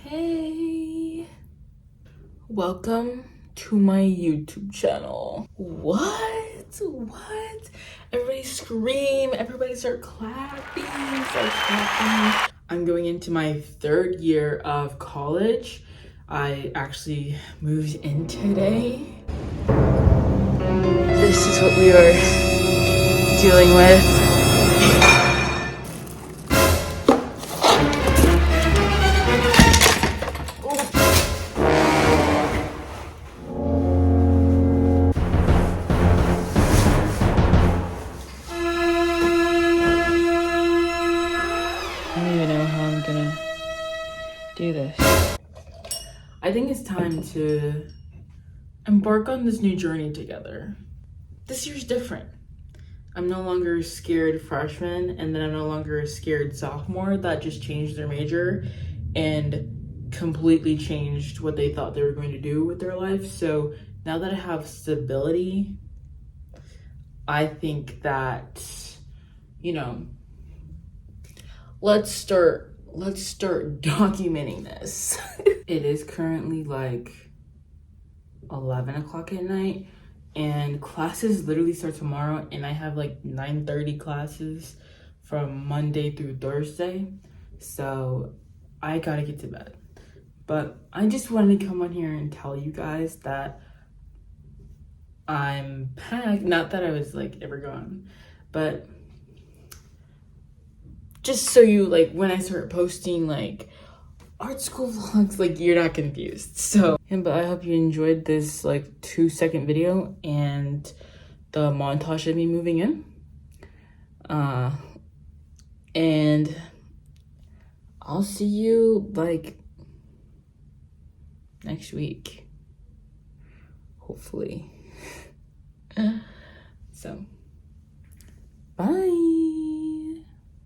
Hey, welcome to my YouTube channel. What? Everybody scream, everybody start clapping. I'm going into my third year of college. I actually moved in today. This is what we are dealing with. I don't even know how I'm gonna do this. I think it's time to embark on this new journey together. This year's different. I'm no longer a scared freshman, and then I'm no longer a scared sophomore that just changed their major and completely changed what they thought they were going to do with their life. So now that I have stability, I think that, let's start documenting this. It is currently like 11 o'clock at night and classes literally start tomorrow, and I have like 9:30 classes from Monday through Thursday, so I gotta get to bed. But I just wanted to come on here and tell you guys that I'm packed. Not that I was like ever gone, but just so you, like, when I start posting like art school vlogs, like, you're not confused. So, but I hope you enjoyed this like 2-second video and the montage of me moving in. And I'll see you like next week, hopefully. So